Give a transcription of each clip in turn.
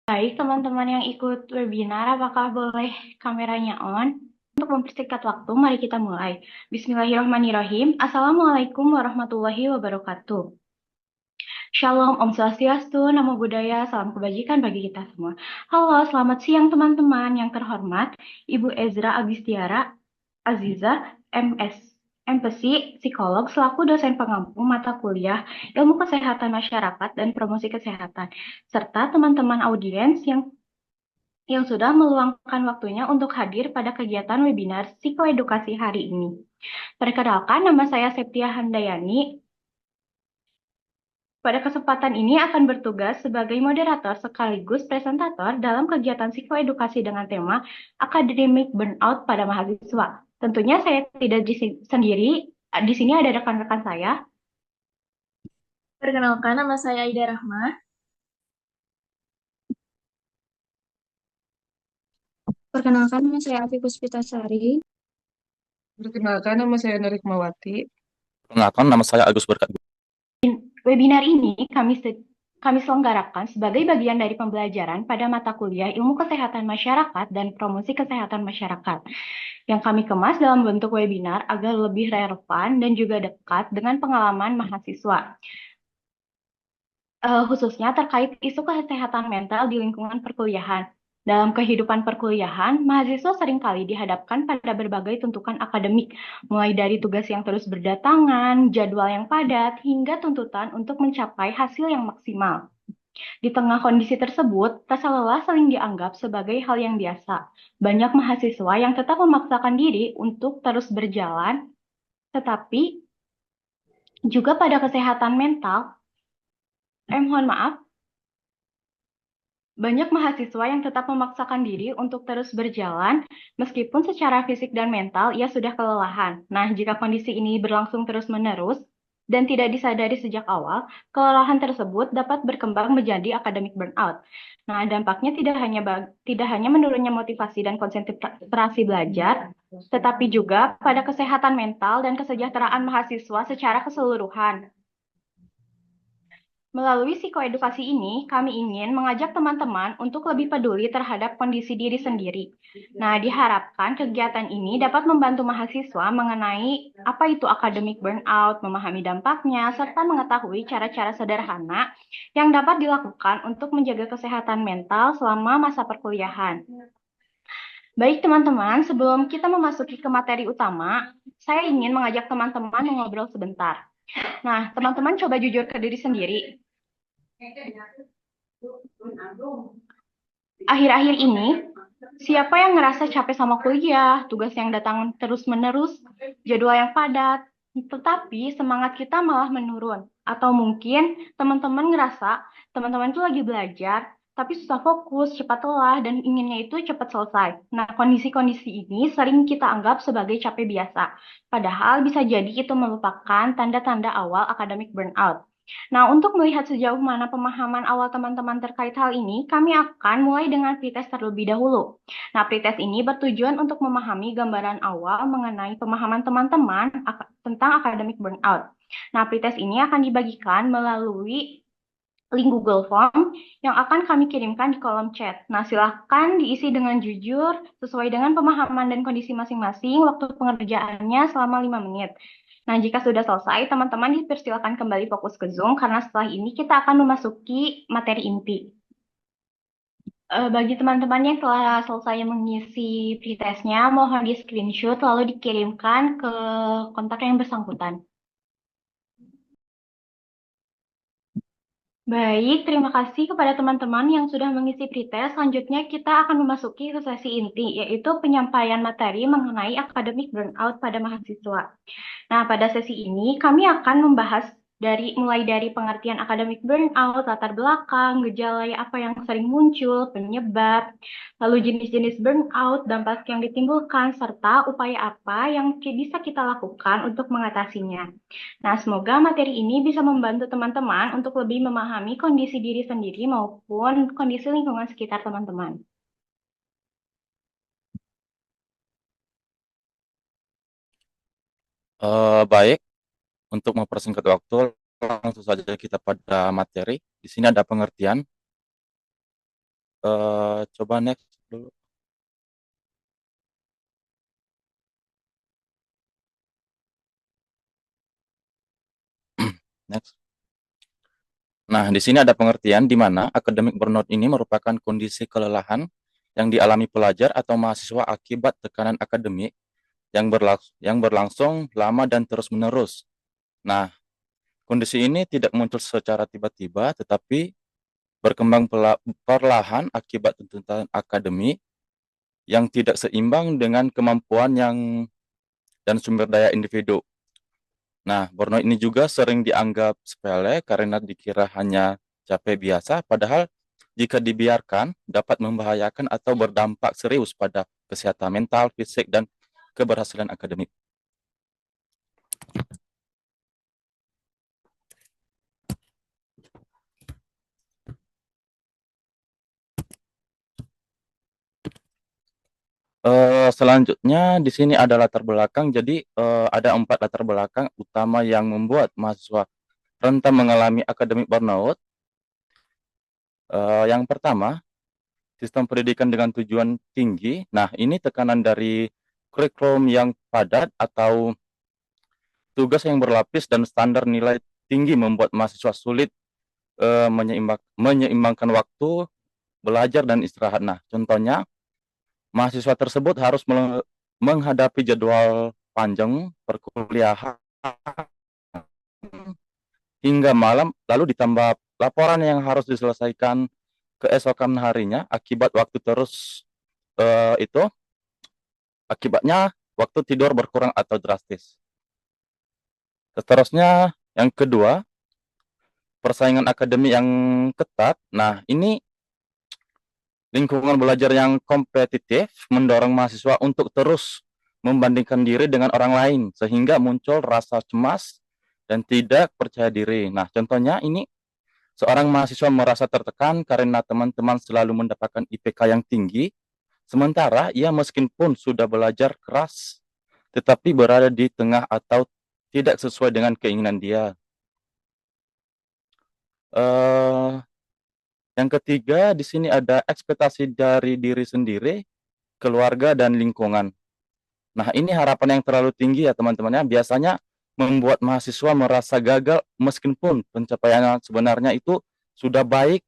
Baik, teman-teman yang ikut webinar, apakah boleh kameranya on? Untuk mempersingkat waktu, mari kita mulai. Bismillahirrahmanirrahim. Assalamualaikum warahmatullahi wabarakatuh. Shalom, Om Swastiastu, Namo Buddhaya, salam kebajikan bagi kita semua. Halo, selamat siang teman-teman yang terhormat. Ibu Ezra Agistiara Aziza, MS, MPSI, psikolog, selaku dosen pengampu mata kuliah Ilmu Kesehatan Masyarakat dan Promosi Kesehatan, serta teman-teman audiens yang sudah meluangkan waktunya untuk hadir pada kegiatan webinar psikoedukasi hari ini. Perkenalkan, nama saya Septia Handayani. Pada kesempatan ini akan bertugas sebagai moderator sekaligus presentator dalam kegiatan psikoedukasi dengan tema Academic Burnout pada mahasiswa. Tentunya saya tidak sendiri, di sini ada rekan-rekan saya. Perkenalkan, nama saya Aida Rahma. Perkenalkan, nama saya Afi Puspitasari. Perkenalkan, nama saya Narikmawati. Perkenalkan, nama saya Agus Berkat. Webinar ini kami selenggarakan sebagai bagian dari pembelajaran pada mata kuliah Ilmu Kesehatan Masyarakat dan Promosi Kesehatan Masyarakat, yang kami kemas dalam bentuk webinar agar lebih relevan dan juga dekat dengan pengalaman mahasiswa, khususnya terkait isu kesehatan mental di lingkungan perkuliahan. Dalam kehidupan perkuliahan, mahasiswa seringkali dihadapkan pada berbagai tuntutan akademik, mulai dari tugas yang terus berdatangan, jadwal yang padat, hingga tuntutan untuk mencapai hasil yang maksimal. Di tengah kondisi tersebut, rasa lelah sering dianggap sebagai hal yang biasa. Banyak mahasiswa yang tetap memaksakan diri untuk terus berjalan, tetapi juga pada kesehatan mental, mohon maaf, banyak mahasiswa yang tetap memaksakan diri untuk terus berjalan, meskipun secara fisik dan mental ia sudah kelelahan. Nah, jika kondisi ini berlangsung terus-menerus dan tidak disadari sejak awal, kelelahan tersebut dapat berkembang menjadi academic burnout. Nah, dampaknya tidak hanya menurunnya motivasi dan konsentrasi belajar, tetapi juga pada kesehatan mental dan kesejahteraan mahasiswa secara keseluruhan. Melalui psikoedukasi ini, kami ingin mengajak teman-teman untuk lebih peduli terhadap kondisi diri sendiri. Nah, diharapkan kegiatan ini dapat membantu mahasiswa mengenai apa itu academic burnout, memahami dampaknya, serta mengetahui cara-cara sederhana yang dapat dilakukan untuk menjaga kesehatan mental selama masa perkuliahan. Baik teman-teman, sebelum kita memasuki ke materi utama, saya ingin mengajak teman-teman mengobrol sebentar. Nah, teman-teman coba jujur ke diri sendiri. Akhir-akhir ini, siapa yang ngerasa capek sama kuliah, tugas yang datang terus-menerus, jadwal yang padat, tetapi semangat kita malah menurun? Atau mungkin teman-teman ngerasa teman-teman itu lagi belajar, tapi susah fokus, cepat lelah, dan inginnya itu cepat selesai. Nah, kondisi-kondisi ini sering kita anggap sebagai capek biasa. Padahal bisa jadi itu merupakan tanda-tanda awal academic burnout. Nah, untuk melihat sejauh mana pemahaman awal teman-teman terkait hal ini, kami akan mulai dengan pretest terlebih dahulu. Nah, pretest ini bertujuan untuk memahami gambaran awal mengenai pemahaman teman-teman tentang academic burnout. Nah, pretest ini akan dibagikan melalui link Google Form yang akan kami kirimkan di kolom chat. Nah, silahkan diisi dengan jujur, sesuai dengan pemahaman dan kondisi masing-masing, waktu pengerjaannya selama 5 menit. Nah, jika sudah selesai, teman-teman dipersilakan kembali fokus ke Zoom, karena setelah ini kita akan memasuki materi inti. Bagi teman-teman yang telah selesai mengisi pretestnya, mohon di screenshot lalu dikirimkan ke kontak yang bersangkutan. Baik, terima kasih kepada teman-teman yang sudah mengisi pretest. Selanjutnya kita akan memasuki ke sesi inti, yaitu penyampaian materi mengenai academic burnout pada mahasiswa. Nah, pada sesi ini kami akan membahas mulai dari pengertian academic burnout, latar belakang, gejala apa yang sering muncul, penyebab, lalu jenis-jenis burnout, dampak yang ditimbulkan, serta upaya apa yang bisa kita lakukan untuk mengatasinya. Nah, semoga materi ini bisa membantu teman-teman untuk lebih memahami kondisi diri sendiri maupun kondisi lingkungan sekitar teman-teman. Baik, untuk mempersingkat waktu, langsung saja kita pada materi. Di sini ada pengertian. Coba next dulu. Next. Nah, di sini ada pengertian di mana academic burnout ini merupakan kondisi kelelahan yang dialami pelajar atau mahasiswa akibat tekanan akademik yang berlangsung lama dan terus-menerus. Nah, kondisi ini tidak muncul secara tiba-tiba, tetapi berkembang perlahan akibat tuntutan akademik yang tidak seimbang dengan kemampuan dan sumber daya individu. Nah, burnout ini juga sering dianggap sepele karena dikira hanya capek biasa, padahal jika dibiarkan dapat membahayakan atau berdampak serius pada kesehatan mental, fisik, dan keberhasilan akademik. Selanjutnya di sini ada latar belakang. Jadi ada 4 latar belakang utama yang membuat mahasiswa rentan mengalami academic burnout. Yang pertama, sistem pendidikan dengan tujuan tinggi. Nah, ini tekanan dari kurikulum yang padat atau tugas yang berlapis dan standar nilai tinggi membuat mahasiswa sulit menyeimbangkan waktu belajar dan istirahat. Nah, contohnya mahasiswa tersebut harus menghadapi jadwal panjang perkuliahan hingga malam, lalu ditambah laporan yang harus diselesaikan keesokan harinya. Akibatnya waktu tidur berkurang atau drastis. Seterusnya, yang kedua, persaingan akademik yang ketat. Nah, ini lingkungan belajar yang kompetitif mendorong mahasiswa untuk terus membandingkan diri dengan orang lain, sehingga muncul rasa cemas dan tidak percaya diri. Nah, contohnya ini seorang mahasiswa merasa tertekan karena teman-teman selalu mendapatkan IPK yang tinggi, sementara ia meskipun sudah belajar keras, tetapi berada di tengah atau tidak sesuai dengan keinginan dia. Yang ketiga, di sini ada ekspektasi dari diri sendiri, keluarga, dan lingkungan. Nah, ini harapan yang terlalu tinggi ya teman-teman ya. Biasanya membuat mahasiswa merasa gagal meskipun pencapaian sebenarnya itu sudah baik.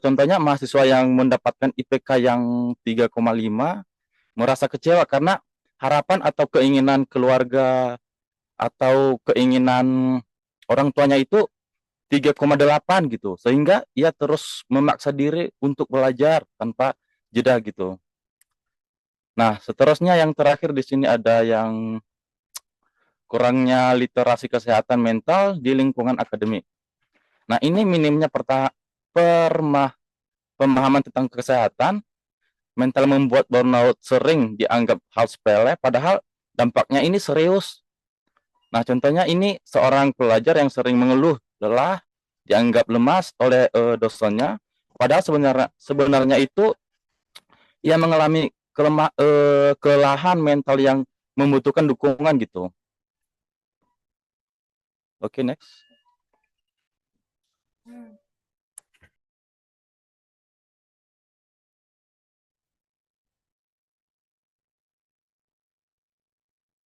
Contohnya mahasiswa yang mendapatkan IPK yang 3,5 merasa kecewa karena harapan atau keinginan keluarga atau keinginan orang tuanya itu 3,8 gitu. Sehingga ia terus memaksa diri untuk belajar tanpa jeda gitu. Nah, seterusnya yang terakhir di sini ada yang kurangnya literasi kesehatan mental di lingkungan akademik. Nah, ini minimnya pemahaman tentang kesehatan mental membuat burnout sering dianggap hal sepele, padahal dampaknya ini serius. Nah, contohnya ini seorang pelajar yang sering mengeluh lelah, dianggap lemas oleh dosennya, padahal sebenarnya itu ia mengalami kelelahan mental yang membutuhkan dukungan gitu. Oke, next.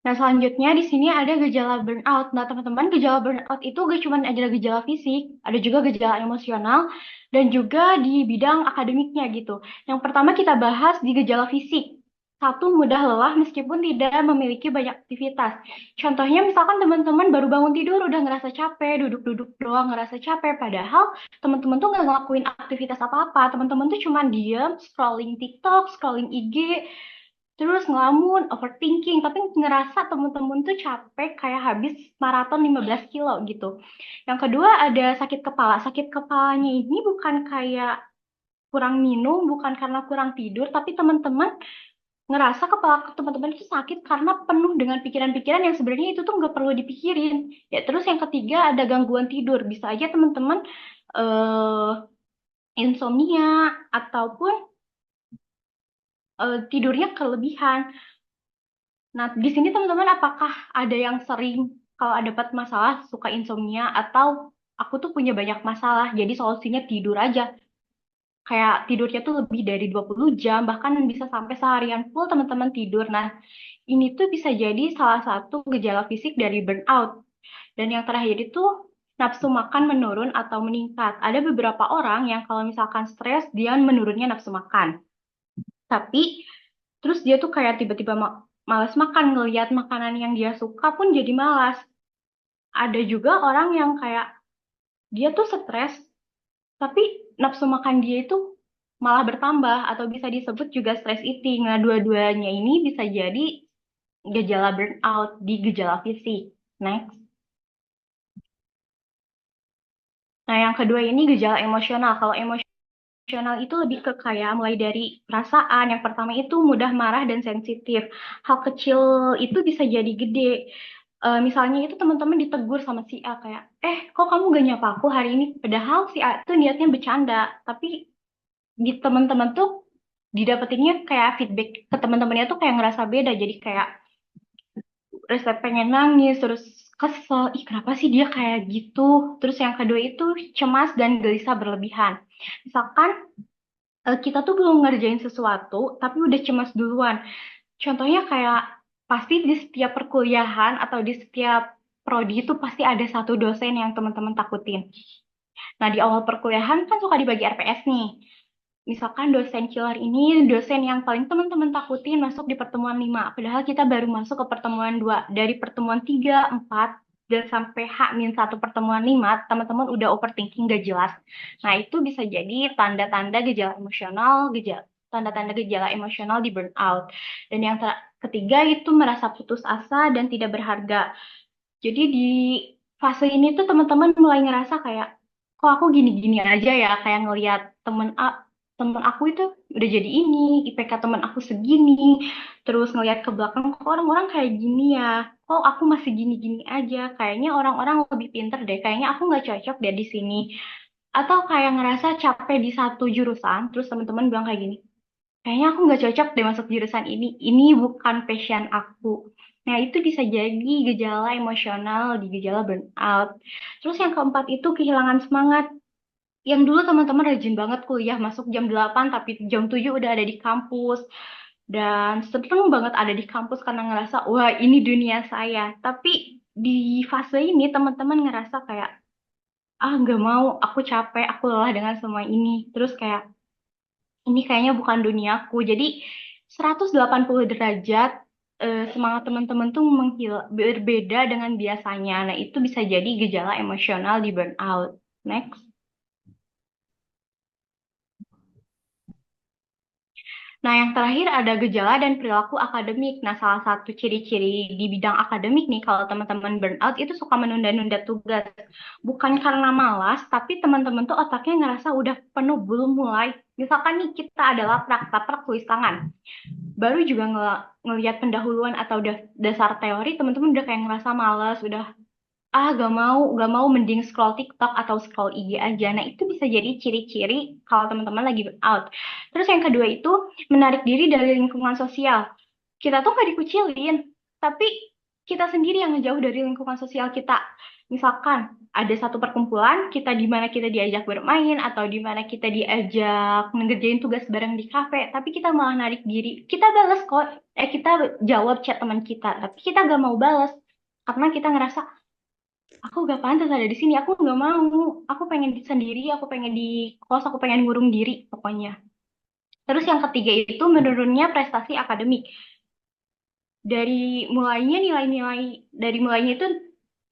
Nah, selanjutnya di sini ada gejala burnout. Nah, teman-teman, gejala burnout itu gak cuma ada gejala fisik, ada juga gejala emosional, dan juga di bidang akademiknya gitu. Yang pertama kita bahas di gejala fisik. Satu, mudah lelah meskipun tidak memiliki banyak aktivitas. Contohnya misalkan teman-teman baru bangun tidur udah ngerasa capek, duduk-duduk doang ngerasa capek, padahal teman-teman tuh nggak ngelakuin aktivitas apa-apa. Teman-teman tuh cuma diem, scrolling TikTok, scrolling IG, terus ngelamun, overthinking, tapi ngerasa temen-temen tuh capek kayak habis maraton 15 kilo gitu. Yang kedua ada sakit kepala. Sakit kepalanya ini bukan kayak kurang minum, bukan karena kurang tidur, tapi teman-teman ngerasa kepala teman-teman itu sakit karena penuh dengan pikiran-pikiran yang sebenarnya itu tuh nggak perlu dipikirin. Ya, terus yang ketiga ada gangguan tidur. Bisa aja teman-teman eh insomnia ataupun tidurnya kelebihan. Nah, di sini teman-teman apakah ada yang sering kalau ada dapat masalah suka insomnia atau aku tuh punya banyak masalah, jadi solusinya tidur aja. kayak tidurnya tuh lebih dari 20 jam, bahkan bisa sampai seharian full teman-teman tidur. Nah, ini tuh bisa jadi salah satu gejala fisik dari burnout. Dan yang terakhir itu nafsu makan menurun atau meningkat. Ada beberapa orang yang kalau misalkan stres, dia menurunnya nafsu makan. Tapi terus dia tuh kayak tiba-tiba malas makan, ngelihat makanan yang dia suka pun jadi malas. Ada juga orang yang kayak dia tuh stres, tapi nafsu makan dia itu malah bertambah atau bisa disebut juga stress eating. Nah, dua-duanya ini bisa jadi gejala burnout di gejala fisik. Next. Nah, yang kedua ini gejala emosional. Kalau emosional itu lebih ke kayak mulai dari perasaan. Yang pertama itu mudah marah dan sensitif. Hal kecil itu bisa jadi gede. Misalnya itu teman-teman ditegur sama si A kayak, kok kamu gak nyapa aku hari ini? Padahal si A itu niatnya bercanda, tapi di teman-teman tuh didapetinnya kayak feedback ke teman-temannya tuh kayak ngerasa beda. Jadi kayak rasa pengen nangis, terus kesel, ih kenapa sih dia kayak gitu? Terus yang kedua itu cemas dan gelisah berlebihan. Misalkan kita tuh belum ngerjain sesuatu, tapi udah cemas duluan. Contohnya kayak pasti di setiap perkuliahan atau di setiap prodi itu pasti ada satu dosen yang teman-teman takutin. Nah, di awal perkuliahan kan suka dibagi RPS nih. Misalkan dosen killer ini dosen yang paling teman-teman takutin masuk di pertemuan 5. Padahal kita baru masuk ke pertemuan 2. Dari pertemuan 3, 4, dan sampai H-1 pertemuan 5, teman-teman udah overthinking gak jelas. Nah, itu bisa jadi tanda-tanda gejala emosional, tanda-tanda gejala emosional di burnout. Dan yang ketiga itu merasa putus asa dan tidak berharga. Jadi di fase ini tuh teman-teman mulai ngerasa kayak, kok aku gini-gini aja ya, kayak ngelihat temen aku itu udah jadi ini, IPK temen aku segini, terus ngelihat ke belakang, kok orang-orang kayak gini ya, kok aku masih gini-gini aja, kayaknya orang-orang lebih pinter deh, kayaknya aku nggak cocok deh di sini. Atau kayak ngerasa capek di satu jurusan, terus teman-teman bilang kayak gini, kayaknya aku nggak cocok deh masuk jurusan ini bukan passion aku. Nah, itu bisa jadi gejala emosional di gejala burnout. Terus yang keempat itu kehilangan semangat. Yang dulu teman-teman rajin banget kuliah, masuk jam 8 tapi jam 7 udah ada di kampus. Dan seneng banget ada di kampus karena ngerasa, wah ini dunia saya. Tapi di fase ini teman-teman ngerasa kayak, nggak mau, aku capek, aku lelah dengan semua ini. Terus kayak, ini kayaknya bukan duniaku. Jadi 180 derajat semangat teman-teman tuh berbeda dengan biasanya. Nah, itu bisa jadi gejala emosional di burnout. Next. Nah, yang terakhir ada gejala dan perilaku akademik. Nah, salah satu ciri-ciri di bidang akademik nih, kalau teman-teman burnout itu suka menunda-nunda tugas. Bukan karena malas, tapi teman-teman tuh otaknya ngerasa udah penuh belum mulai. Misalkan nih kita adalah praktek tulis tangan. Baru juga ngelihat pendahuluan atau dasar teori, teman-teman udah kayak ngerasa malas, udah gak mau mending scroll TikTok atau scroll IG aja. Nah, itu bisa jadi ciri-ciri kalau teman-teman lagi burnout. Terus yang kedua itu menarik diri dari lingkungan sosial. Kita tuh gak dikucilin, tapi kita sendiri yang ngejauh dari lingkungan sosial kita. Misalkan ada satu perkumpulan, kita di mana kita diajak bermain atau di mana kita diajak ngerjain tugas bareng di kafe, tapi kita malah narik diri. Kita balas kok, kita jawab chat teman kita, tapi kita gak mau balas karena kita ngerasa aku gak pantas ada di sini, aku gak mau, aku pengen sendiri, aku pengen di kos, aku pengen ngurung diri pokoknya. Terus yang ketiga itu menurunnya prestasi akademik. Dari mulainya itu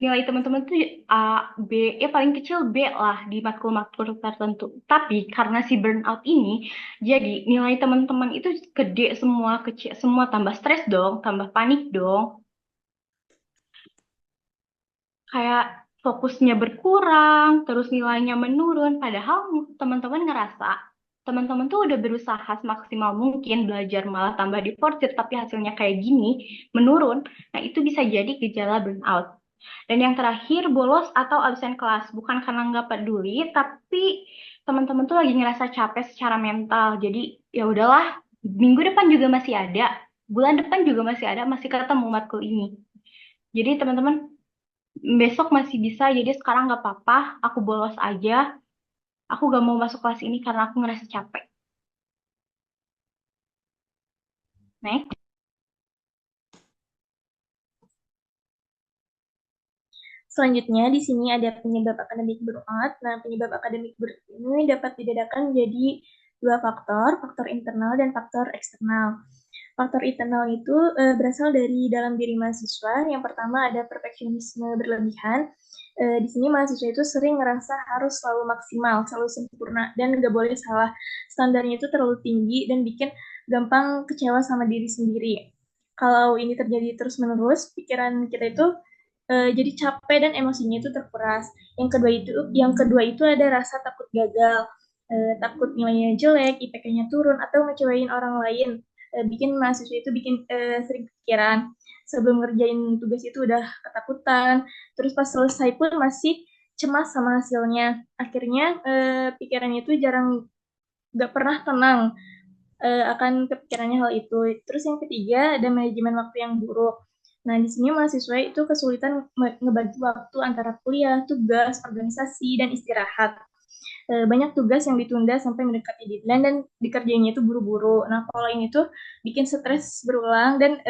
nilai teman-teman tuh A, B, ya paling kecil B lah di matkul-matkul tertentu. Tapi karena si burnout ini, jadi nilai teman-teman itu gede semua, kecil semua, tambah stres dong, tambah panik dong. Kayak fokusnya berkurang, terus nilainya menurun. Padahal teman-teman ngerasa, teman-teman tuh udah berusaha semaksimal mungkin belajar malah tambah diporsir, tapi hasilnya kayak gini, menurun. Nah, itu bisa jadi gejala burnout. Dan yang terakhir, bolos atau absen kelas. Bukan karena nggak peduli, tapi teman-teman tuh lagi ngerasa capek secara mental. Jadi, ya udahlah, minggu depan juga masih ada, bulan depan juga masih ada, masih ketemu matkul ini. Jadi teman-teman besok masih bisa, jadi sekarang nggak apa-apa, aku bolos aja. Aku gak mau masuk kelas ini karena aku ngerasa capek. Next. Selanjutnya, di sini ada penyebab akademik burnout. Nah, penyebab akademik burnout ini dapat dibedakan menjadi dua faktor, faktor internal dan faktor eksternal. Faktor internal itu berasal dari dalam diri mahasiswa. Yang pertama ada perfeksionisme berlebihan. Di sini mahasiswa itu sering ngerasa harus selalu maksimal, selalu sempurna, dan nggak boleh salah. Standarnya itu terlalu tinggi dan bikin gampang kecewa sama diri sendiri. Kalau ini terjadi terus-menerus, pikiran kita itu jadi capek dan emosinya itu terkuras. Yang kedua itu ada rasa takut gagal, takut nilainya jelek, IPK-nya turun atau ngecewain orang lain. Bikin mahasiswa itu sering pikiran. Sebelum ngerjain tugas itu udah ketakutan, terus pas selesai pun masih cemas sama hasilnya. Akhirnya pikirannya itu jarang nggak pernah tenang akan kepikirannya hal itu. Terus yang ketiga ada manajemen waktu yang buruk. Nah, di sini mahasiswa itu kesulitan ngebagi waktu antara kuliah, tugas, organisasi, dan istirahat. Banyak tugas yang ditunda sampai mendekati deadline dan dikerjainnya itu buru-buru. Nah, kalau ini tuh bikin stres berulang dan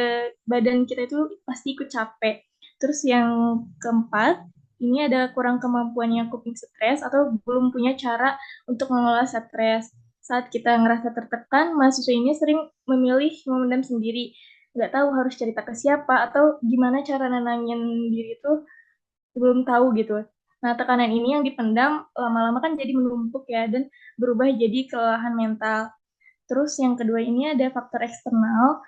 badan kita itu pasti ikut capek. Terus yang keempat, ini ada kurang kemampuannya coping stres atau belum punya cara untuk mengelola stres. Saat kita ngerasa tertekan, mahasiswa ini sering memilih memendam sendiri, nggak tahu harus cerita ke siapa atau gimana cara nenangin diri itu belum tahu gitu. Nah, tekanan ini yang dipendam lama-lama kan jadi menumpuk ya dan berubah jadi kelelahan mental. Terus yang kedua ini ada faktor eksternal.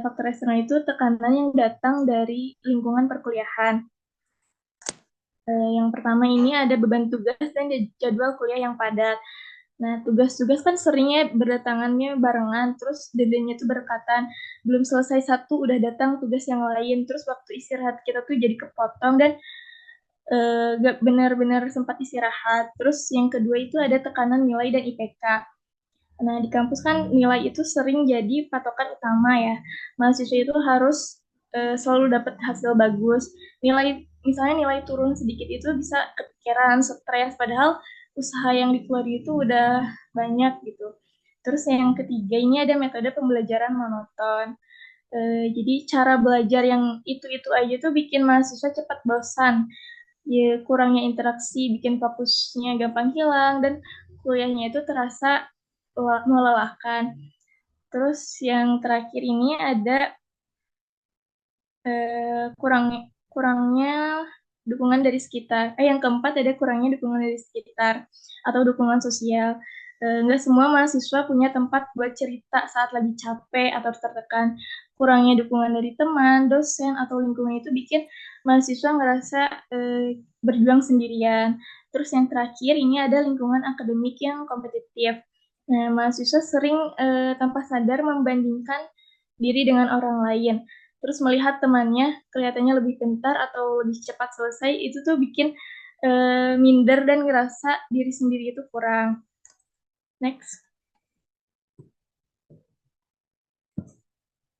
Faktor eksternal itu tekanan yang datang dari lingkungan perkuliahan. Yang pertama ini ada beban tugas dan jadwal kuliah yang padat. Nah, tugas-tugas kan seringnya berdatangannya barengan, terus deadline-nya tuh berdekatan. Belum selesai satu, udah datang tugas yang lain. Terus waktu istirahat kita tuh jadi kepotong dan gak benar-benar sempat istirahat. Terus yang kedua itu ada tekanan nilai dan IPK. Nah, di kampus kan nilai itu sering jadi patokan utama ya. Mahasiswa itu harus selalu dapat hasil bagus. Misalnya nilai turun sedikit itu bisa kepikiran, stres, padahal usaha yang dikeluarkan itu udah banyak gitu. Terus yang ketiga ini ada metode pembelajaran monoton. Jadi cara belajar yang itu-itu aja tuh bikin mahasiswa cepat bosan. Ya, kurangnya interaksi bikin fokusnya gampang hilang dan kuliahnya itu terasa melelahkan. Terus yang terakhir ini ada kurangnya dukungan dari sekitar. Yang keempat ada kurangnya dukungan dari sekitar atau dukungan sosial. Nggak semua mahasiswa punya tempat buat cerita saat lagi capek atau tertekan. Kurangnya dukungan dari teman, dosen, atau lingkungan itu bikin mahasiswa ngerasa berjuang sendirian. Terus yang terakhir ini ada lingkungan akademik yang kompetitif. Nah, mahasiswa sering tanpa sadar membandingkan diri dengan orang lain. Terus melihat temannya kelihatannya lebih pintar atau lebih cepat selesai, itu tuh bikin minder dan ngerasa diri sendiri itu kurang. Next.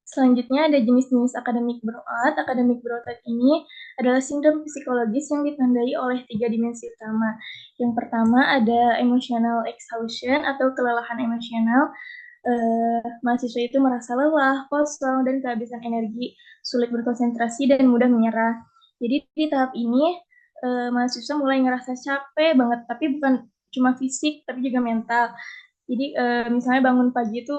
Selanjutnya ada jenis-jenis akademik burnout. Akademik burnout ini adalah sindrom psikologis yang ditandai oleh 3 dimensi utama. Yang pertama ada emotional exhaustion atau kelelahan emosional. Mahasiswa itu merasa lelah, kosong, dan kehabisan energi, sulit berkonsentrasi, dan mudah menyerah. Jadi di tahap ini, mahasiswa mulai ngerasa capek banget, tapi bukan cuma fisik, tapi juga mental. Jadi misalnya bangun pagi itu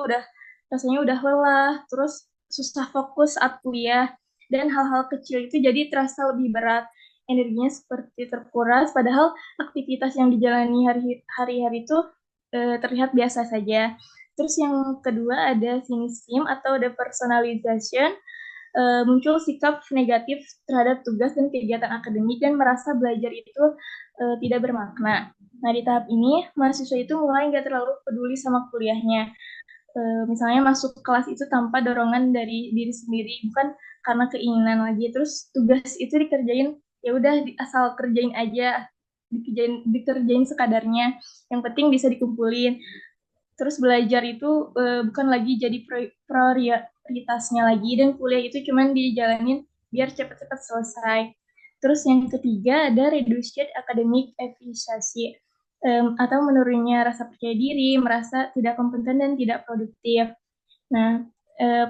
rasanya udah lelah, terus susah fokus saat kuliah, dan hal-hal kecil itu jadi terasa lebih berat. Energinya seperti terkuras, padahal aktivitas yang dijalani hari-hari itu terlihat biasa saja. Terus yang kedua ada cynicism atau depersonalization, muncul sikap negatif terhadap tugas dan kegiatan akademik dan merasa belajar itu tidak bermakna. Nah, di tahap ini, mahasiswa itu mulai nggak terlalu peduli sama kuliahnya. Misalnya masuk kelas itu tanpa dorongan dari diri sendiri, bukan karena keinginan lagi. Terus tugas itu dikerjain, ya udah asal kerjain aja, dikerjain sekadarnya. Yang penting bisa dikumpulin. Terus belajar itu bukan lagi jadi prioritasnya lagi, dan kuliah itu cuma dijalanin biar cepat-cepat selesai. Terus yang ketiga ada reduced academic efficiency. atau menurunnya rasa percaya diri, merasa tidak kompeten dan tidak produktif. Nah,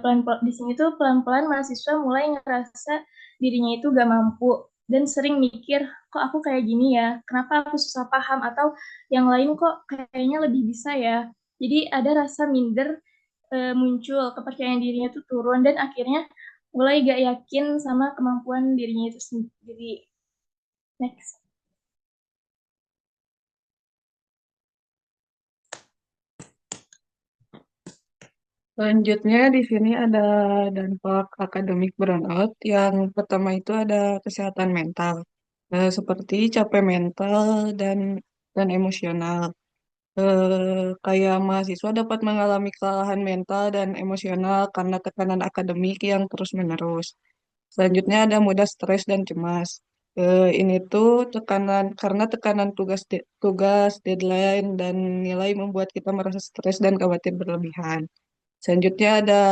pelan-pelan di sini tuh pelan-pelan mahasiswa mulai ngerasa dirinya itu gak mampu dan sering mikir, kok aku kayak gini ya? Kenapa aku susah paham? Atau yang lain kok kayaknya lebih bisa ya? Jadi ada rasa minder muncul, kepercayaan dirinya tuh turun dan akhirnya mulai gak yakin sama kemampuan dirinya itu sendiri. Next. Selanjutnya di sini ada dampak akademik burnout. Yang pertama itu ada kesehatan mental, seperti capek mental dan emosional. Kayak mahasiswa dapat mengalami kelelahan mental dan emosional karena tekanan akademik yang terus-menerus. Selanjutnya ada mudah stres dan cemas. Ini tuh karena tekanan tugas, deadline, dan nilai membuat kita merasa stres dan khawatir berlebihan. Selanjutnya ada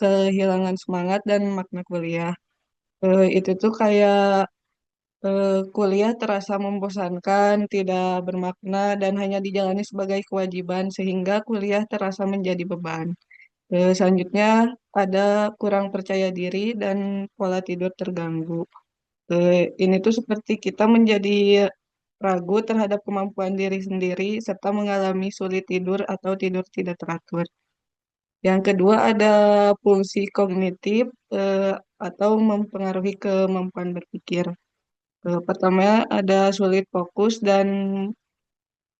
kehilangan semangat dan makna kuliah. Itu tuh kayak kuliah terasa membosankan, tidak bermakna, dan hanya dijalani sebagai kewajiban sehingga kuliah terasa menjadi beban. Selanjutnya ada kurang percaya diri dan pola tidur terganggu. Ini tuh seperti kita menjadi ragu terhadap kemampuan diri sendiri serta mengalami sulit tidur atau tidur tidak teratur. Yang kedua ada fungsi kognitif atau mempengaruhi kemampuan berpikir. Pertama ada sulit fokus dan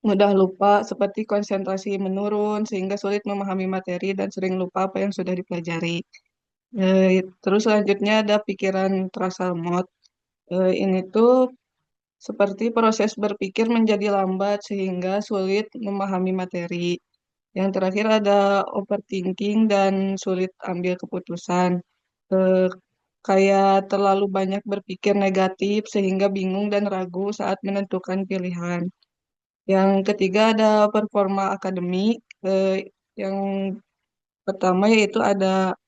mudah lupa seperti konsentrasi menurun sehingga sulit memahami materi dan sering lupa apa yang sudah dipelajari. Terus selanjutnya ada pikiran terasa lemot. Ini tuh seperti proses berpikir menjadi lambat sehingga sulit memahami materi. Yang terakhir ada overthinking dan sulit ambil keputusan. Eh, Kayak terlalu banyak berpikir negatif sehingga bingung dan ragu saat menentukan pilihan. Yang ketiga ada performa akademik. Yang pertama yaitu ada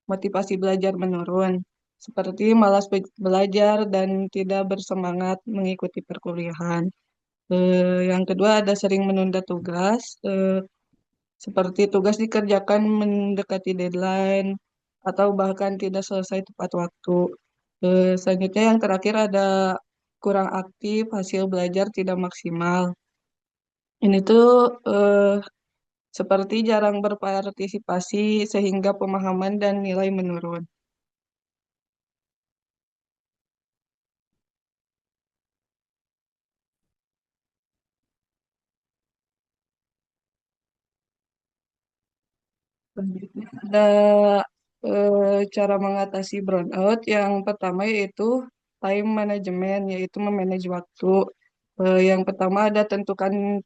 motivasi belajar menurun, seperti malas belajar dan tidak bersemangat mengikuti perkuliahan. Yang kedua ada sering menunda tugas, seperti tugas dikerjakan mendekati deadline atau bahkan tidak selesai tepat waktu. Selanjutnya yang terakhir ada kurang aktif, hasil belajar tidak maksimal. Ini tuh seperti jarang berpartisipasi sehingga pemahaman dan nilai menurun. Selanjutnya ada cara mengatasi burnout. Yang pertama yaitu time management, yaitu memanage waktu. Yang pertama ada tentukan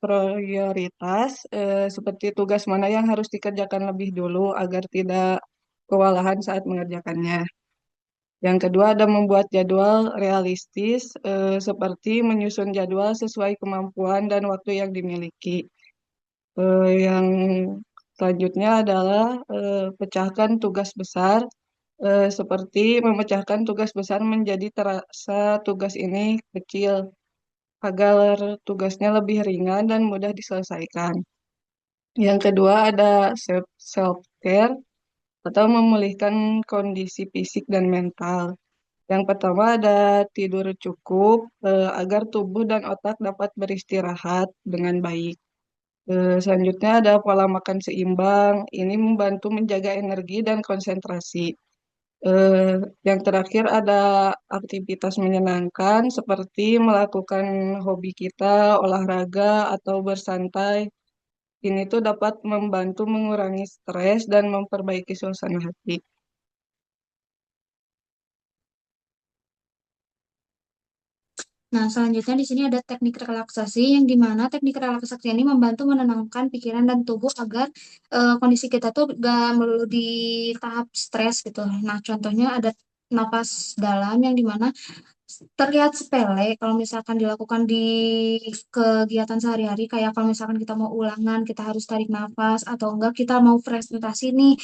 prioritas, seperti tugas mana yang harus dikerjakan lebih dulu agar tidak kewalahan saat mengerjakannya. Yang kedua ada membuat jadwal realistis, seperti menyusun jadwal sesuai kemampuan dan waktu yang dimiliki. Yang selanjutnya adalah pecahkan tugas besar, seperti memecahkan tugas besar menjadi terasa tugas ini kecil agar tugasnya lebih ringan dan mudah diselesaikan. Yang kedua ada self-care atau memulihkan kondisi fisik dan mental. Yang pertama ada tidur cukup agar tubuh dan otak dapat beristirahat dengan baik. Selanjutnya ada pola makan seimbang. Ini membantu menjaga energi dan konsentrasi. Eh, yang terakhir ada aktivitas menyenangkan seperti melakukan hobi kita, olahraga, atau bersantai. Ini tuh dapat membantu mengurangi stres dan memperbaiki suasana hati. Nah, selanjutnya di sini ada teknik relaksasi yang dimana teknik relaksasi ini membantu menenangkan pikiran dan tubuh agar kondisi kita tuh gak melulu di tahap stres gitu. Nah, contohnya ada napas dalam yang dimana terlihat sepele kalau misalkan dilakukan di kegiatan sehari-hari kayak kalau misalkan kita mau ulangan kita harus tarik nafas atau enggak kita mau presentasi nih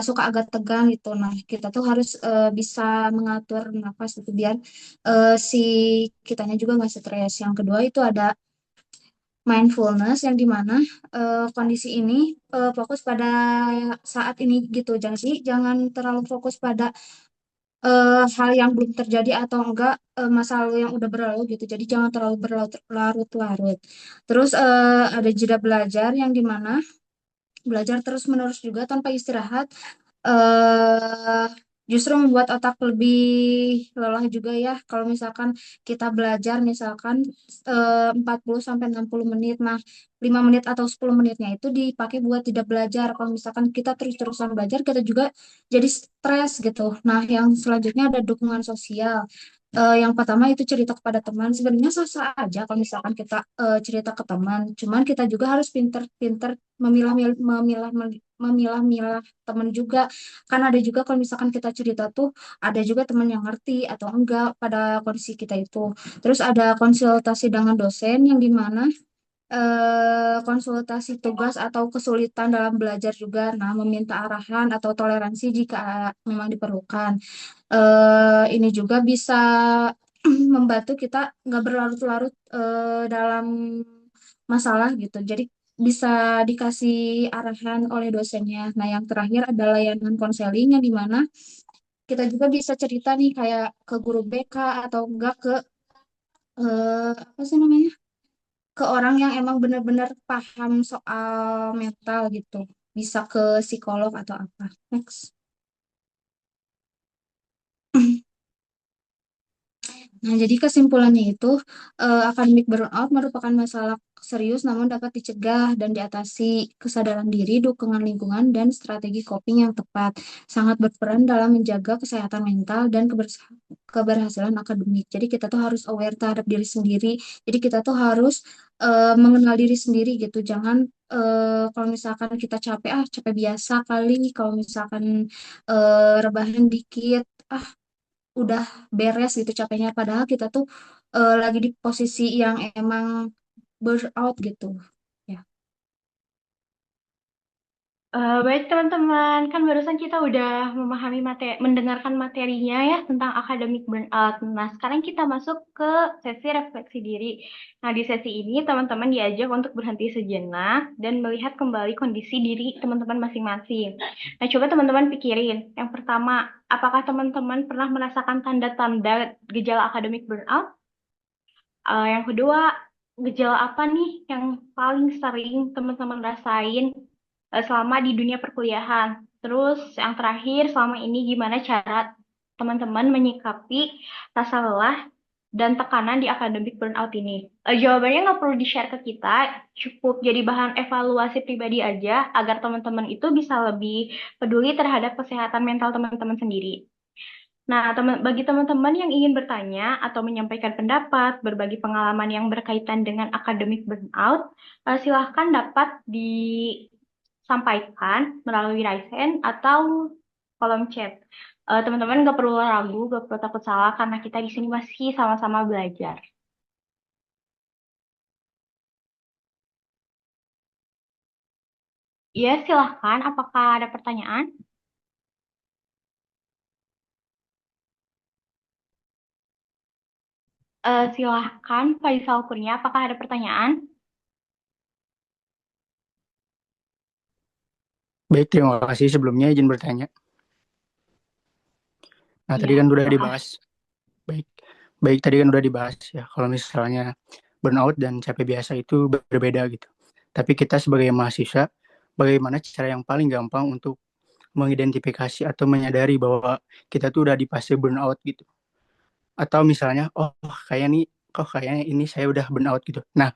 suka agak tegang gitu. Nah, kita tuh harus bisa mengatur nafas itu biar si kitanya juga nggak stres. Yang kedua itu ada mindfulness yang dimana kondisi ini fokus pada saat ini gitu. Jadi jangan terlalu fokus pada hal yang belum terjadi atau enggak masa lalu yang udah berlalu gitu. Jadi jangan terlalu berlarut-larut. Terus ada jeda belajar yang dimana belajar terus-menerus juga tanpa istirahat eh justru membuat otak lebih lelah juga ya. Kalau misalkan kita belajar misalkan 40 sampai 60 menit. Nah, 5 menit atau 10 menitnya itu dipakai buat tidak belajar. Kalau misalkan kita terus-terusan belajar, kita juga jadi stres gitu. Nah, yang selanjutnya ada dukungan sosial. Yang pertama itu cerita kepada teman. Sebenarnya sah-sah aja kalau misalkan kita cerita ke teman. Cuman kita juga harus pinter-pinter memilah-milah teman juga. Kan ada juga kalau misalkan kita cerita tuh ada juga teman yang ngerti atau enggak pada kondisi kita itu. Terus ada konsultasi dengan dosen yang dimana konsultasi tugas atau kesulitan dalam belajar juga. Nah, meminta arahan atau toleransi jika memang diperlukan. Ini juga bisa membantu kita nggak berlarut-larut dalam masalah gitu. Jadi bisa dikasih arahan oleh dosennya. Nah, yang terakhir ada layanan konseling yang dimana kita juga bisa cerita nih kayak ke guru BK atau enggak ke apa sih namanya? Ke orang yang emang benar-benar paham soal mental gitu. Bisa ke psikolog atau apa. Next. Nah, jadi kesimpulannya itu akademik burnout merupakan masalah serius namun dapat dicegah dan diatasi. Kesadaran diri, dukungan lingkungan, dan strategi coping yang tepat sangat berperan dalam menjaga kesehatan mental dan keberhasilan akademik. Jadi kita tuh harus aware terhadap diri sendiri. Jadi kita tuh harus mengenal diri sendiri gitu. Jangan kalau misalkan kita capek, capek biasa kali. Kalau misalkan rebahan dikit, udah beres gitu capeknya padahal kita tuh lagi di posisi yang emang burnout gitu ya. Baik teman-teman, kan barusan kita udah memahami mendengarkan materinya ya tentang akademik burnout. Nah, sekarang kita masuk ke sesi refleksi diri. Nah, di sesi ini teman-teman diajak untuk berhenti sejenak dan melihat kembali kondisi diri teman-teman masing-masing. Nah, coba teman-teman pikirin. Yang pertama, apakah teman-teman pernah merasakan tanda-tanda gejala akademik burnout? Yang kedua, gejala apa nih yang paling sering teman-teman rasain selama di dunia perkuliahan? Terus yang terakhir, selama ini gimana cara teman-teman menyikapi rasa lelah dan tekanan di akademik burnout ini? Jawabannya nggak perlu di-share ke kita, cukup jadi bahan evaluasi pribadi aja agar teman-teman itu bisa lebih peduli terhadap kesehatan mental teman-teman sendiri. Nah, bagi teman-teman yang ingin bertanya atau menyampaikan pendapat, berbagi pengalaman yang berkaitan dengan akademik burnout, silahkan dapat disampaikan melalui raise hand atau kolom chat. Teman-teman nggak perlu ragu, nggak perlu takut salah, karena kita di sini masih sama-sama belajar. Ya, silahkan. Apakah ada pertanyaan? Silahkan, Faisal Kurnia. Apakah ada pertanyaan? Baik, terima kasih. Sebelumnya izin bertanya. Nah, tadi Iya, kan udah silahkan. dibahas. Baik, baik tadi kan udah dibahas ya. Kalau misalnya burnout dan capek biasa itu berbeda gitu. Tapi kita sebagai mahasiswa, bagaimana cara yang paling gampang untuk mengidentifikasi atau menyadari bahwa kita tuh udah di fase burnout gitu. Atau misalnya, kayaknya ini saya udah burnout gitu. Nah,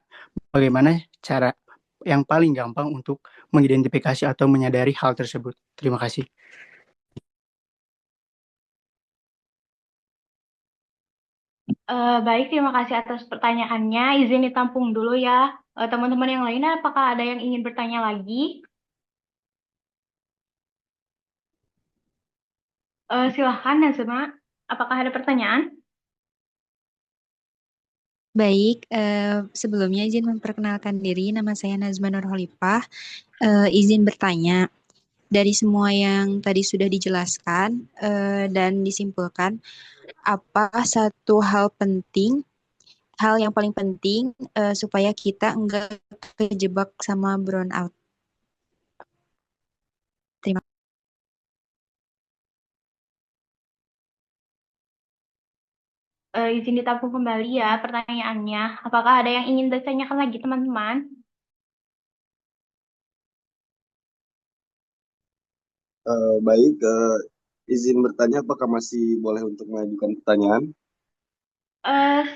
bagaimana cara yang paling gampang untuk mengidentifikasi atau menyadari hal tersebut? Terima kasih. Baik, terima kasih atas pertanyaannya. Izin ditampung dulu ya. Teman-teman yang lain, apakah ada yang ingin bertanya lagi? Silahkan, Nazma. Apakah ada pertanyaan? Baik, sebelumnya izin memperkenalkan diri, nama saya Nazma Nurholipah. Izin bertanya, dari semua yang tadi sudah dijelaskan dan disimpulkan, apa satu hal penting hal yang paling penting supaya kita nggak kejebak sama burnout. Terima Izin ditampung kembali ya pertanyaannya. Apakah ada yang ingin ditanyakan lagi teman-teman? Baik, izin bertanya apakah masih boleh untuk mengajukan pertanyaan?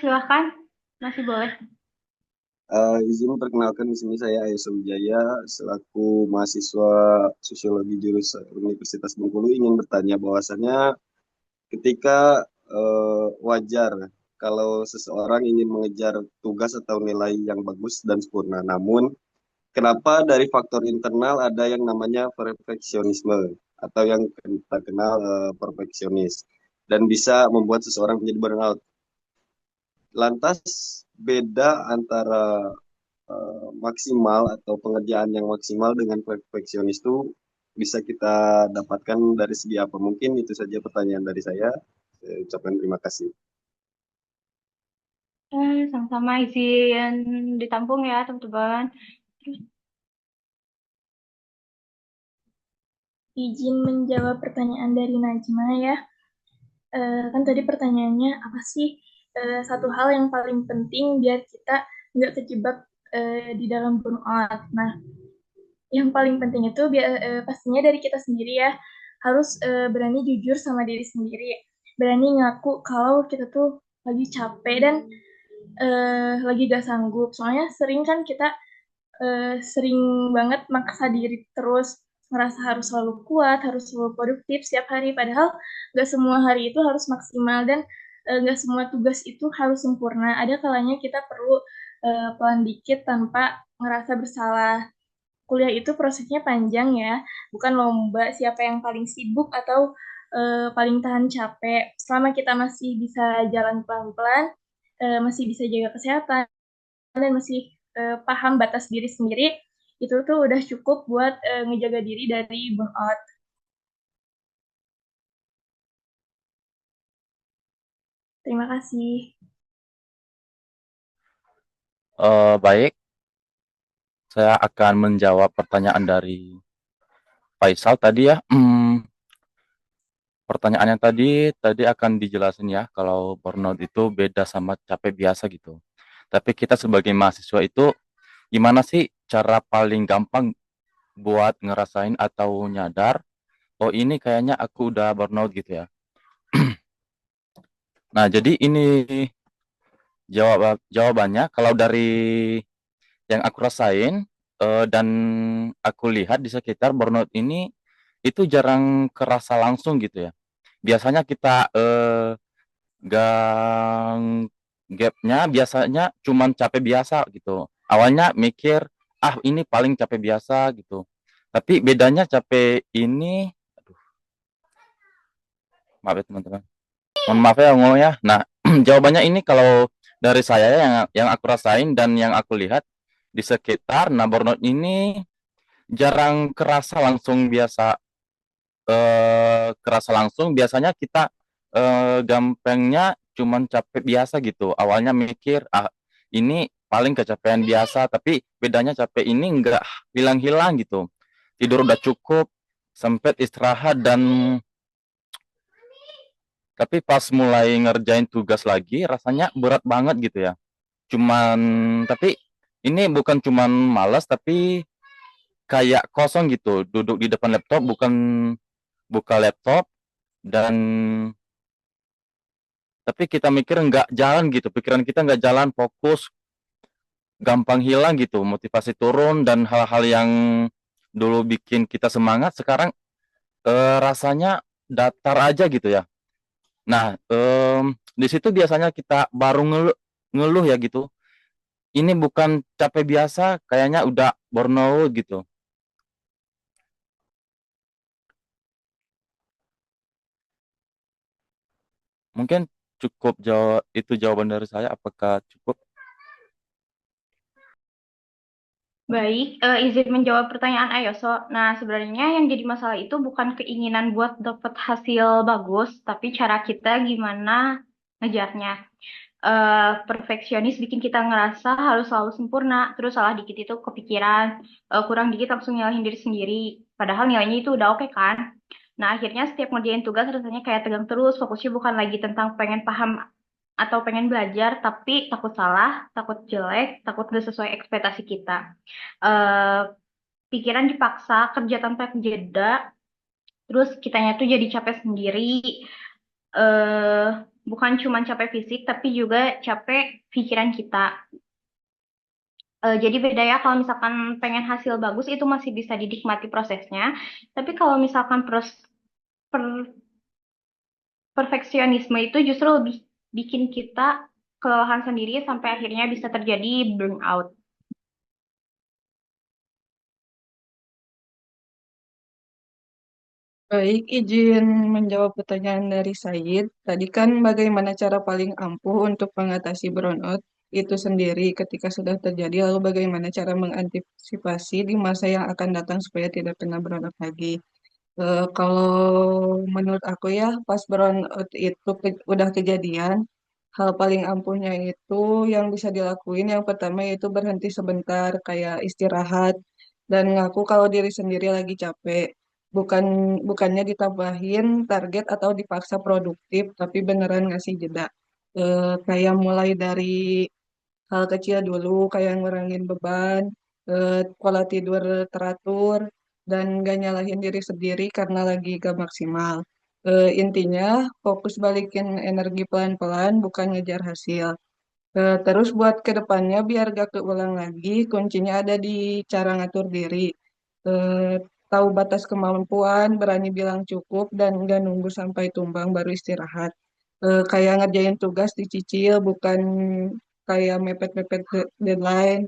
Silakan, masih boleh. Izin perkenalkan di sini saya Ayuso Wijaya selaku mahasiswa sosiologi jurusan Universitas Bengkulu ingin bertanya bahwasannya ketika wajar kalau seseorang ingin mengejar tugas atau nilai yang bagus dan sempurna, namun kenapa dari faktor internal ada yang namanya perfeksionisme atau yang kita kenal perfeksionis dan bisa membuat seseorang menjadi burnout. Lantas beda antara maksimal atau pengerjaan yang maksimal dengan perfeksionis itu bisa kita dapatkan dari segi apa? Mungkin itu saja pertanyaan dari saya. Saya ucapkan terima kasih. Sama-sama izin ditampung ya teman-teman. Izin menjawab pertanyaan dari Najma ya. Kan tadi pertanyaannya apa sih satu hal yang paling penting biar kita nggak terjebak di dalam burnout. Nah, yang paling penting itu pastinya dari kita sendiri ya, harus berani jujur sama diri sendiri, berani ngaku kalau kita tuh lagi capek dan lagi gak sanggup. Soalnya sering kan kita sering banget maksa diri terus, ngerasa harus selalu kuat, harus selalu produktif setiap hari, padahal gak semua hari itu harus maksimal dan gak semua tugas itu harus sempurna. Ada kalanya kita perlu pelan dikit tanpa ngerasa bersalah. Kuliah itu prosesnya panjang ya, bukan lomba siapa yang paling sibuk atau paling tahan capek. Selama kita masih bisa jalan pelan-pelan, masih bisa jaga kesehatan, dan masih paham batas diri sendiri, itu tuh udah cukup buat ngejaga diri dari burnout. Terima kasih. Baik, saya akan menjawab pertanyaan dari Faisal tadi ya. Pertanyaannya tadi akan dijelasin ya kalau burnout itu beda sama capek biasa gitu. Tapi kita sebagai mahasiswa itu gimana sih cara paling gampang buat ngerasain atau nyadar, oh ini kayaknya aku udah burnout gitu ya. Nah, jadi ini jawabannya kalau dari yang aku rasain dan aku lihat di sekitar burnout ini itu jarang kerasa langsung gitu ya. Biasanya kita gang gapnya biasanya cuman capek biasa gitu. Awalnya mikir, ah ini paling capek biasa gitu. Tapi bedanya capek ini, aduh, maaf ya teman-teman. Mohon maaf ya ngomongnya. Nah, jawabannya ini kalau dari saya yang aku rasain dan yang aku lihat di sekitar, nah burnout ini jarang kerasa langsung biasa kerasa langsung. Biasanya kita gampangnya cuman capek biasa gitu. Awalnya mikir, ah ini paling kecapean biasa, tapi bedanya capek ini enggak hilang-hilang gitu. Tidur udah cukup, sempet istirahat dan tapi pas mulai ngerjain tugas lagi rasanya berat banget gitu ya. Cuman tapi ini bukan cuman malas tapi kayak kosong gitu. Duduk di depan laptop bukan buka laptop dan tapi kita mikir nggak jalan gitu, pikiran kita nggak jalan, fokus, gampang hilang gitu, motivasi turun dan hal-hal yang dulu bikin kita semangat sekarang rasanya datar aja gitu ya. Nah, di situ biasanya kita baru ngeluh ya gitu. Ini bukan capek biasa, kayaknya udah burnout gitu. Mungkin cukup jawab itu jawaban dari saya. Apakah cukup? Baik, izin menjawab pertanyaan Ayoso. Nah, sebenarnya yang jadi masalah itu bukan keinginan buat dapat hasil bagus, tapi cara kita gimana ngejarnya. Perfeksionis bikin kita ngerasa harus selalu sempurna, terus salah dikit itu kepikiran, kurang dikit langsung nyalahin diri sendiri, padahal nilainya itu udah oke kan. Nah, akhirnya setiap ngerjain tugas rasanya kayak tegang terus, fokusnya bukan lagi tentang pengen paham atau pengen belajar, tapi takut salah, takut jelek, takut nggak sesuai ekspektasi kita. Eh, Pikiran dipaksa, kerja tanpa jeda, terus kitanya tuh jadi capek sendiri. eh Bukan cuma capek fisik, tapi juga capek pikiran kita. Jadi beda ya kalau misalkan pengen hasil bagus itu masih bisa dinikmati prosesnya. Tapi kalau misalkan per- perfeksionisme itu justru lebih bikin kita kelelahan sendiri sampai akhirnya bisa terjadi burnout. Baik, izin menjawab pertanyaan dari Said. Tadi kan bagaimana cara paling ampuh untuk mengatasi burnout itu sendiri ketika sudah terjadi, lalu bagaimana cara mengantisipasi di masa yang akan datang supaya tidak kena burnout lagi. Kalau menurut aku ya, pas burnout itu udah kejadian, hal paling ampuhnya itu yang bisa dilakuin yang pertama yaitu berhenti sebentar, kayak istirahat dan ngaku kalau diri sendiri lagi capek. Bukan bukannya ditambahin target atau dipaksa produktif, tapi beneran ngasih jeda. Kayak mulai dari hal kecil dulu, kayak ngurangin beban, pola tidur teratur, dan gak nyalahin diri sendiri karena lagi gak maksimal. Intinya, fokus balikin energi pelan-pelan, bukan ngejar hasil. Terus buat ke depannya, biar gak keulang lagi, kuncinya ada di cara ngatur diri. Eh, Tahu batas kemampuan, berani bilang cukup, dan gak nunggu sampai tumbang baru istirahat. Kayak ngerjain tugas dicicil, bukan kayak mepet-mepet deadline.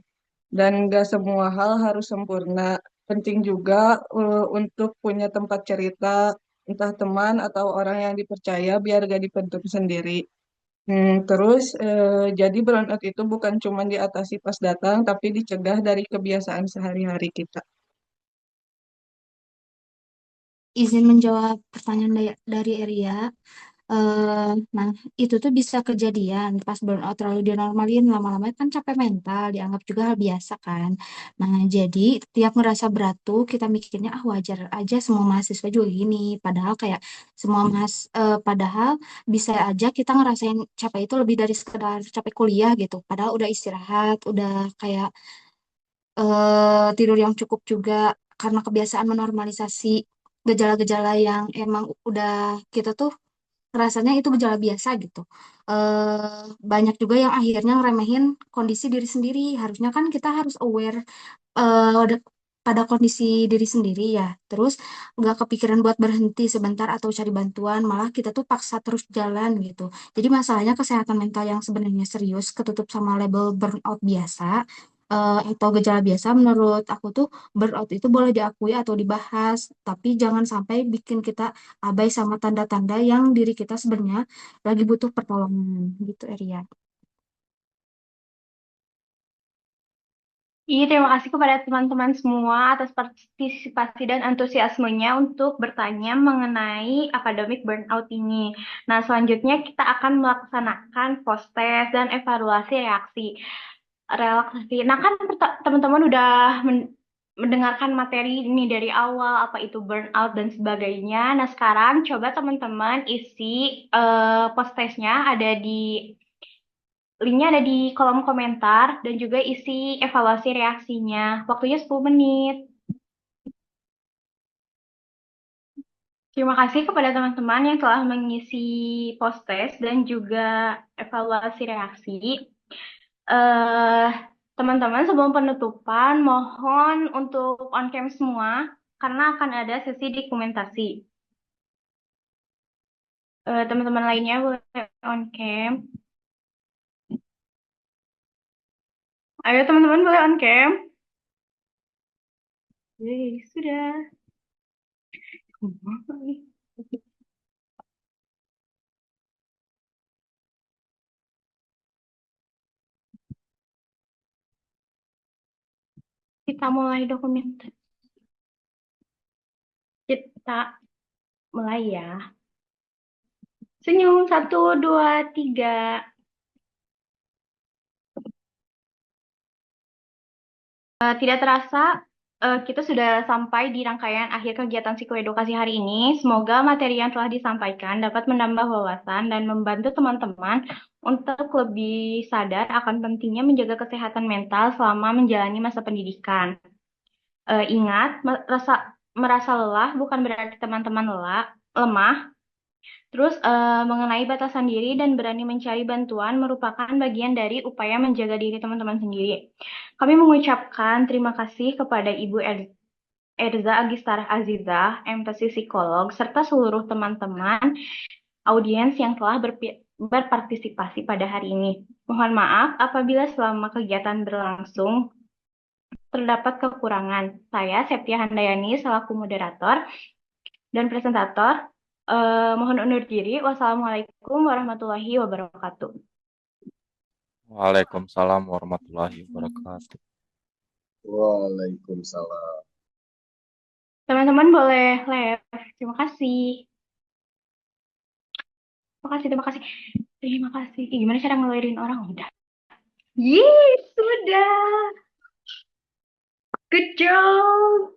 Dan gak semua hal harus sempurna. Penting juga untuk punya tempat cerita, entah teman atau orang yang dipercaya, biar gak dipendam sendiri. Terus, jadi burnout itu bukan cuma diatasi pas datang, tapi dicegah dari kebiasaan sehari-hari kita. Izin menjawab pertanyaan dari Eria. Nah, itu tuh bisa kejadian pas burnout terlalu dinormalin lama-lama kan capek mental, dianggap juga hal biasa kan. Nah, jadi tiap ngerasa berat tuh kita mikirnya ah wajar aja semua mahasiswa juga gini. Padahal bisa aja kita ngerasain capek itu lebih dari sekedar capek kuliah gitu. Padahal udah istirahat, udah kayak tidur yang cukup juga karena kebiasaan menormalisasi gejala-gejala yang emang udah kita tuh rasanya itu gejala biasa gitu. Banyak juga yang akhirnya ngeremehin kondisi diri sendiri. Harusnya kan kita harus aware pada kondisi diri sendiri ya. Terus nggak kepikiran buat berhenti sebentar atau cari bantuan, malah kita tuh paksa terus jalan gitu. Jadi masalahnya kesehatan mental yang sebenarnya serius ketutup sama label burnout biasa. Atau gejala biasa, menurut aku tuh burnout itu boleh diakui atau dibahas, tapi jangan sampai bikin kita abai sama tanda-tanda yang diri kita sebenarnya lagi butuh pertolongan gitu, Eria. Iya, terima kasih kepada teman-teman semua atas partisipasi dan antusiasmenya untuk bertanya mengenai akademik burnout ini. Nah, selanjutnya kita akan melaksanakan post-test dan evaluasi reaksi. Relaksasi. Nah, kan teman-teman udah mendengarkan materi ini dari awal, apa itu burnout dan sebagainya. Nah, sekarang coba teman-teman isi post-testnya ada di linknya ada di kolom komentar dan juga isi evaluasi reaksinya. Waktunya 10 menit. Terima kasih kepada teman-teman yang telah mengisi post-test dan juga evaluasi reaksi. Eh, Teman-teman, sebelum penutupan, mohon untuk on-cam semua, karena akan ada sesi dokumentasi. Teman-teman lainnya boleh on-cam. Ayo teman-teman boleh on-cam. Sudah. Kita mulai dokumentasi. Kita mulai ya. Senyum, 1, 2, 3. Tidak terasa, kita sudah sampai di rangkaian akhir kegiatan psikoedukasi hari ini. Semoga materi yang telah disampaikan dapat menambah wawasan dan membantu teman-teman untuk lebih sadar akan pentingnya menjaga kesehatan mental selama menjalani masa pendidikan. Ingat, merasa lelah bukan berarti teman-teman lemah. Terus mengenai batasan diri dan berani mencari bantuan merupakan bagian dari upaya menjaga diri teman-teman sendiri. Kami mengucapkan terima kasih kepada Ibu Erza Agistara Aziza, MPC Psikolog, serta seluruh teman-teman audiens yang telah berpartisipasi pada hari ini. Mohon maaf apabila selama kegiatan berlangsung terdapat kekurangan. Saya, Septia Handayani, selaku moderator dan presentator, mohon undur diri. Wassalamualaikum warahmatullahi wabarakatuh. Waalaikumsalam warahmatullahi wabarakatuh. Waalaikumsalam. Teman-teman boleh left. Terima kasih. Terima kasih. Terima kasih. Gimana cara ngeluarin orang? Udah. Yeay, sudah. Good job.